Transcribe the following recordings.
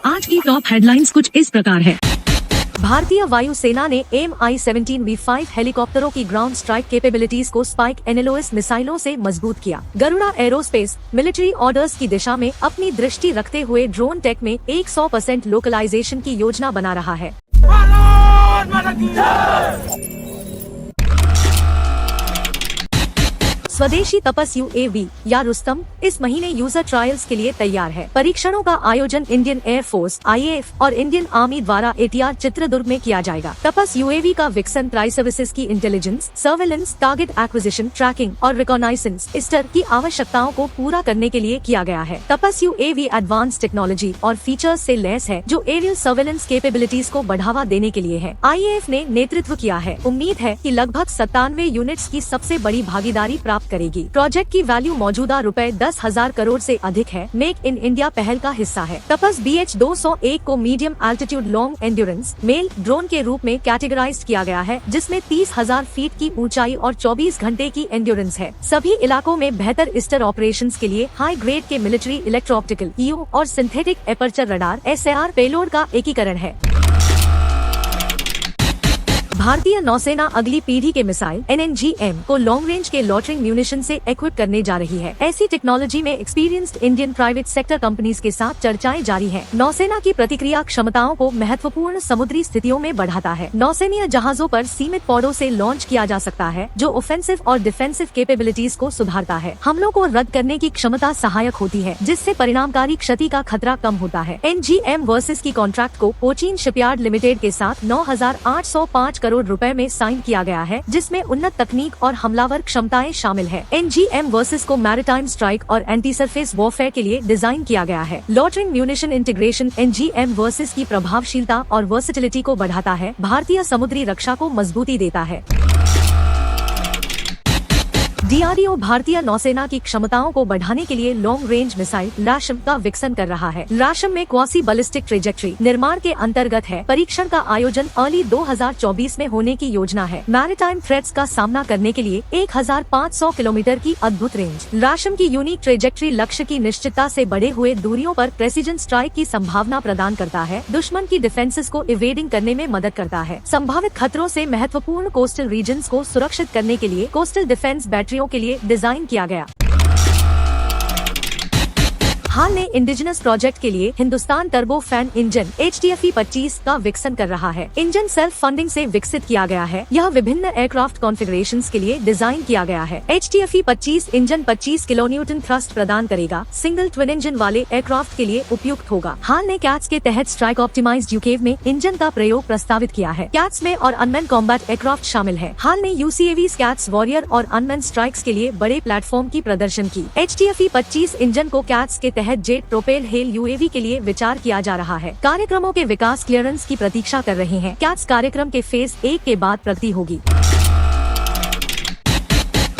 आज की top headlines कुछ इस प्रकार है। भारतीय वायुसेना ने Mi-17V5 हेलीकॉप्टरों की ग्राउंड स्ट्राइक कैपेबिलिटीज को स्पाइक एनालोइस मिसाइलों से मजबूत किया। गरुड़ा एरोस्पेस मिलिट्री ऑर्डर्स की दिशा में अपनी दृष्टि रखते हुए ड्रोन टेक में 100% लोकलाइजेशन की योजना बना रहा है। स्वदेशी तपस UAV या रुस्तम इस महीने यूजर ट्रायल्स के लिए तैयार है। परीक्षणों का आयोजन इंडियन एयरफोर्स IAF और इंडियन आर्मी द्वारा ATR चित्रदुर्ग में किया जाएगा। तपस UAV का विकसन ट्राई सर्विसेज की intelligence, surveillance, target acquisition, tracking और रिकॉग्नाइसेंस ISTAR की आवश्यकताओं को पूरा करने के लिए किया गया है। तपस UAV एडवांस टेक्नोलॉजी और फीचर्स से लैस है जो एरियल सर्वेलेंस कैपेबिलिटीज को बढ़ावा देने के लिए है। IAF ने नेतृत्व किया है। उम्मीद है कि लगभग 97 यूनिट्स की सबसे बड़ी भागीदारी प्राप्त करेगी। प्रोजेक्ट की वैल्यू मौजूदा ₹10,000 करोड़ से अधिक है। मेक इन इंडिया पहल का हिस्सा है। तपस BH-201 को medium altitude long endurance male drone के रूप में कैटेगराइज किया गया है, जिसमें 30,000 फीट की ऊंचाई और 24 घंटे की एंड्योरेंस है। सभी इलाकों में बेहतर ISTAR ऑपरेशंस के लिए हाई ग्रेड के मिलिट्री इलेक्ट्रो-ऑप्टिकल EO और synthetic aperture radar SAR payload का एकीकरण है। भारतीय नौसेना अगली पीढ़ी के मिसाइल NNGM को लॉन्ग रेंज के लॉटरिंग म्यूनिशन से इक्विप करने जा रही है। ऐसी टेक्नोलॉजी में experienced Indian private sector companies के साथ चर्चाएं जारी हैं। नौसेना की प्रतिक्रिया क्षमताओं को महत्वपूर्ण समुद्री स्थितियों में बढ़ाता है। नौसैन्य जहाजों पर सीमित पौड़ों से लॉन्च किया जा सकता है, जो ऑफेंसिव और डिफेंसिव कैपेबिलिटीज को सुधारता है। हमलों को रद्द करने की क्षमता सहायक होती है, जिससे परिणामकारी क्षति का खतरा कम होता है। NGM वर्सेस की कॉन्ट्रैक्ट को कोचीन शिपयार्ड लिमिटेड के साथ 9,805 करोड़ रुपए में साइन किया गया है, जिसमें उन्नत तकनीक और हमलावर क्षमताएं शामिल है। NGM वर्सेस को मैरिटाइम स्ट्राइक और एंटी सरफेस वॉरफेयर के लिए डिजाइन किया गया है। Lautering munition integration NGM versus की प्रभावशीलता और वर्सेटिलिटी को बढ़ाता है, भारतीय समुद्री रक्षा को मजबूती देता है। DRDO भारतीय नौसेना की क्षमताओं को बढ़ाने के लिए लॉन्ग रेंज मिसाइल LASM का विकसन कर रहा है। LASM में क्वासी बैलिस्टिक ट्रेजेक्ट्री निर्माण के अंतर्गत है। परीक्षण का आयोजन अर्ली 2024 में होने की योजना है। मैरिटाइम थ्रेट्स का सामना करने के लिए 1500 किलोमीटर की अद्भुत रेंज। LASM की यूनिक ट्रेजेक्ट्री लक्ष्य की निश्चितता से बढ़े हुए दूरियों पर प्रेसिजन स्ट्राइक की संभावना प्रदान करता है, दुश्मन की डिफेंसेस को इवेडिंग करने में मदद करता है। संभावित खतरों से महत्वपूर्ण कोस्टल रीजन्स को सुरक्षित करने के लिए कोस्टल डिफेंस बैटरियों के लिए डिजाइन किया गया। हाल में इंडिजिनस प्रोजेक्ट के लिए Hindustan turbo fan engine HTFE-25 का विकसन कर रहा है। इंजन सेल्फ फंडिंग से विकसित किया गया है। यह विभिन्न एयरक्राफ्ट कॉन्फ़िगरेशंस के लिए डिजाइन किया गया है। HTFE-25 इंजन 25 किलोन्यूटन थ्रस्ट प्रदान करेगा। सिंगल ट्विन इंजन वाले एयरक्राफ्ट के लिए उपयुक्त होगा। हाल ने कैट्स के तहत स्ट्राइक ऑप्टिमाइज्ड UCAV में इंजन का प्रयोग प्रस्तावित किया है। कैट्स में और अनमैन कॉम्बैट एयरक्राफ्ट शामिल है। हाल ने UCAV कैट्स वॉरियर और अनमैन स्ट्राइक्स के लिए बड़े प्लेटफॉर्म की प्रदर्शन की। HTFE-25 इंजन को कैट्स के जेट प्रोपेल हेल UAV के लिए विचार किया जा रहा है। कार्यक्रमों के विकास क्लियरेंस की प्रतीक्षा कर रहे हैं। कैट्स कार्यक्रम के फेज 1 के बाद प्रगति होगी।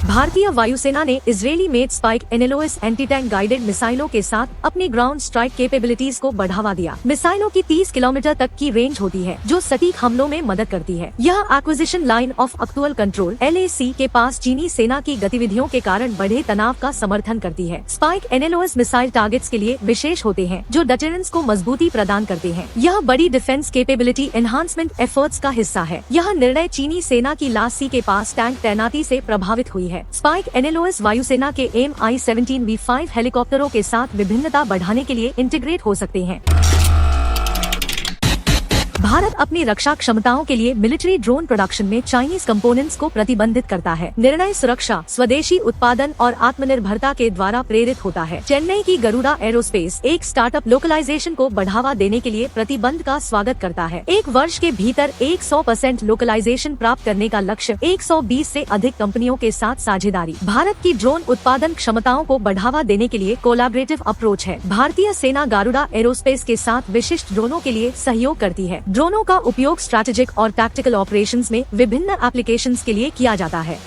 भारतीय वायुसेना ने इजरायली मेड स्पाइक एनालोइस एंटी टैंक गाइडेड मिसाइलों के साथ अपनी ग्राउंड स्ट्राइक कैपेबिलिटीज को बढ़ावा दिया। मिसाइलों की 30 किलोमीटर तक की रेंज होती है, जो सटीक हमलों में मदद करती है। यह acquisition line of actual control LAC के पास चीनी सेना की गतिविधियों के कारण बढ़े तनाव का समर्थन करती है। स्पाइक एनालोइस मिसाइल टारगेट्स के लिए विशेष होते हैं, जो डिटेरेंस को मजबूती प्रदान करते हैं। यह बड़ी डिफेंस कैपेबिलिटी एनहांसमेंट एफर्ट्स का हिस्सा है। यह निर्णय चीनी सेना की लासी के पास टैंक तैनाती से प्रभावित हुई है। स्पाइक एनालोइस वायुसेना के Mi-17V5 हेलीकॉप्टरों के साथ विभिन्नता बढ़ाने के लिए इंटीग्रेट हो सकते हैं। भारत अपनी रक्षा क्षमताओं के लिए मिलिट्री ड्रोन प्रोडक्शन में चाइनीज कंपोनेंट्स को प्रतिबंधित करता है। निर्णय सुरक्षा, स्वदेशी उत्पादन और आत्मनिर्भरता के द्वारा प्रेरित होता है। चेन्नई की गरुड़ा एरोस्पेस एक स्टार्टअप लोकलाइजेशन को बढ़ावा देने के लिए प्रतिबंध का स्वागत करता है। 1 वर्ष के भीतर 100% लोकलाइजेशन प्राप्त करने का लक्ष्य, 120 से अधिक कंपनियों के साथ साझेदारी। भारत की ड्रोन उत्पादन क्षमताओं को बढ़ावा देने के लिए कोलैबोरेटिव अप्रोच है। भारतीय सेना गरुड़ा एरोस्पेस के साथ विशिष्ट ड्रोनों के लिए सहयोग करती है। ड्रोनों का उपयोग स्ट्रैटेजिक और टैक्टिकल ऑपरेशंस में विभिन्न एप्लीकेशंस के लिए किया जाता है।